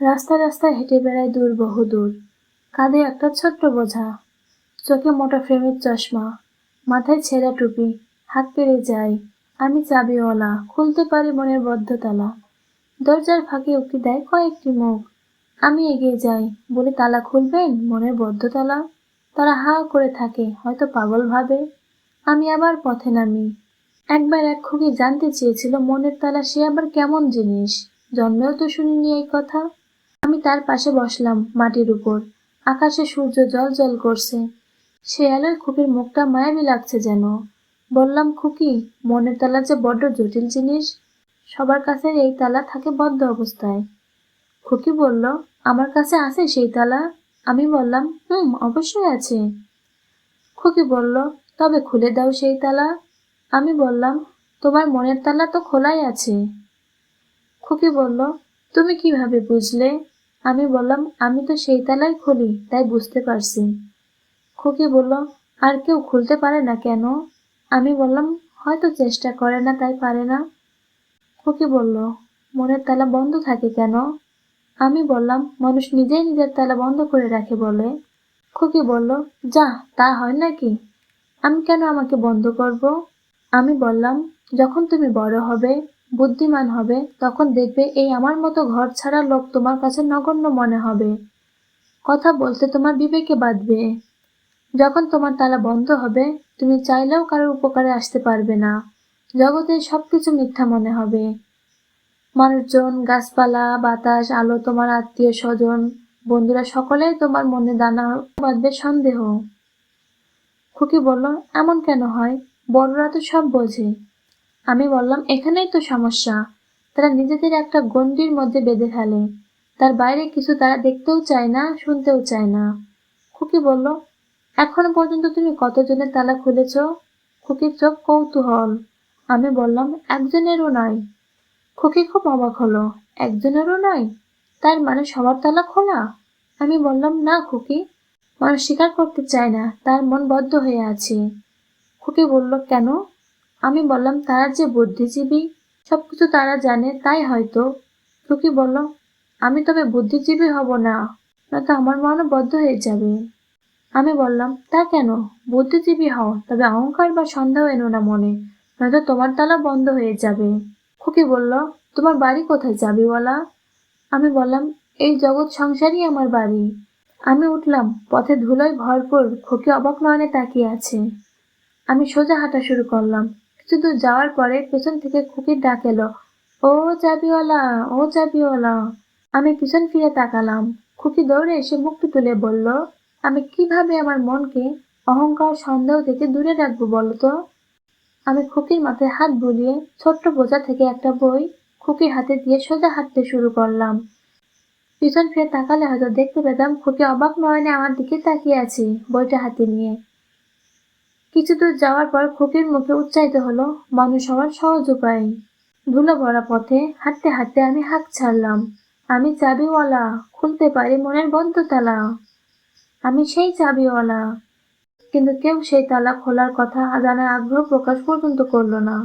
রাস্তায় রাস্তায় হেঁটে বেড়ায় দূর বহুদূর, কাঁধে একটা ছোট্ট বোঝা, চোখে মোটা ফ্রেমের চশমা, মাথায় ছেঁড়া টুপি, হাত পেরে যায়। আমি চাবিওয়ালা, খুলতে পারি মনের বদ্ধ তালা। দরজার ফাঁকে উঁকি দেয় কয়েকটি মুখ। আমি এগিয়ে যাই, বলি তালা খুলবেন, মনের বদ্ধ তালা। তারা হা করে থাকে, হয়তো পাগল ভাবে। আমি আবার পথে নামি। একবার এক খুকি জানতে চেয়েছিল মনের তালা সে আবার কেমন জিনিস, জন্মেও তো শুনিনি এই কথা। আমি তার পাশে বসলাম মাটির উপর। আকাশে সূর্য জল জল করছে। সে আলোয় খুকির মুখটা মায়াবী লাগছে যেন। বললাম, খুকি, মনের তালা যে বড্ড জটিল জিনিস, সবার কাছে এই তালা থাকে বদ্ধ অবস্থায়। খুকি বলল, আমার কাছে আছে সেই তালা? আমি বললাম, অবশ্যই আছে। খুকি বলল, তবে খুলে দাও সেই তালা। আমি বললাম, তোমার মনের তালা তো খোলাই আছে। খুকি বলল, তুমি কিভাবে বুঝলে? আমি বললাম, আমি তো সেই তালাই খুলি, তাই বুঝতে পারছি। খুকি বলল, আর কেউ খুলতে পারে না কেন? আমি বললাম, হয়তো চেষ্টা করে না তাই পারে না। খুকি বলল, মনের তালা বন্ধ থাকে কেন? আমি বললাম, মানুষ নিজেই নিজের তালা বন্ধ করে রাখে বলে। খুকি বলল, যা, তা হয় নাকি? আমি কেন আমাকে বন্ধ করব? আমি বললাম, যখন তুমি বড় হবে, বুদ্ধিমান হবে, তখন দেখবে এই আমার মতো ঘর ছাড়া লোক তোমার কাছে নগণ্য মনে হবে। কথা বলতে তোমার বিবেকে বাঁধবে। যখন তোমার তালা বন্ধ হবে, তুমি চাইলেও কারোর উপকারে আসতে পারবে না। জগতের সবকিছু মিথ্যা মনে হবে। মানুষজন, গাছপালা, বাতাস, আলো, তোমার আত্মীয় স্বজন, বন্ধুরা সকলেই তোমার মনে দানা বাঁধবে সন্দেহ। খুকি বলল, এমন কেন হয়? বড়রা তো সব বোঝে। আমি বললাম, এখানেই তো সমস্যা। তারা নিজেদের একটা গণ্ডির মধ্যে বেঁধে ফেলে। তার বাইরে কিছু তারা দেখতেও চায় না, শুনতেও চায় না। খুকি বলল, এখনো পর্যন্ত তুমি কতজনের তালা খুলেছ? খুকির চোখ কৌতূহল। আমি বললাম, একজনেরও নয়। খুকি খুব অবাক হলো। একজনেরও নয়? তার মানে সবার তালা খোলা? আমি বললাম, না খুকি, মানুষ স্বীকার করতে চায় না, তার মন বদ্ধ হয়ে আছে। খুকি বলল, কেন? আমি বললাম, তারা যে বুদ্ধিজীবী, সবকিছু তারা জানে, তাই হয়তো। খুকি বলল, আমি তবে বুদ্ধিজীবী হব না, নয়তো আমার মনও বদ্ধ হয়ে যাবে। আমি বললাম, তা কেন? বুদ্ধিজীবী হও, তবে অহংকার বা সন্দেহ এনো না মনে, নয়তো তোমার তালা বন্ধ হয়ে যাবে। খুকি বলল, তোমার বাড়ি কোথায় চাবিওয়ালা? আমি বললাম, এই জগৎ সংসারই আমার বাড়ি। আমি উঠলাম, পথে ধুলোয় ভরপুর। খুকি অবাক নয়নে তাকিয়ে আছে। আমি সোজা হাঁটা শুরু করলাম। কিছু দূর যাওয়ার পরে পেছন থেকে খুকির ডাক এলো, ও চাবিওয়ালা, ও চাবিওয়ালা। আমি পিছন ফিরে তাকালাম। খুকি দৌড়ে এসে মুখটি তুলে বলল, আমি কিভাবে আমার মনকে অহংকার সন্দেহ থেকে দূরে রাখবো বলো তো? আমি খুকির মাথায় হাত বুলিয়ে ছোট্ট বোঝা থেকে একটা বই খুকির হাতে দিয়ে সোজা হাঁটতে শুরু করলাম। পিছন ফিরে তাকালে হয়তো দেখতে পেতাম খুকি অবাক নয়নে আমার দিকে তাকিয়ে আছে, বইটা হাতে নিয়ে। কিছু দূর যাওয়ার পর খুকির মুখে উচ্চারিত হলো, মানুষ হওয়ার সহজ উপায়। ধুলো ভরা পথে হাঁটতে হাঁটতে আমি হাঁক ছাড়লাম, আমি চাবিওয়ালা, খুলতে পারি মনের বদ্ধ তালা। আমি সেই চাবিওয়ালা। কিন্তু কেউ সেই তালা খোলার কথা জানার আগ্রহ প্রকাশ পর্যন্ত করলো না,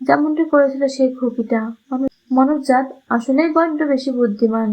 যেমনটি করেছিল সেই খুকিটা। মানুষ জাত আসলেই বড্ড বেশি বুদ্ধিমান।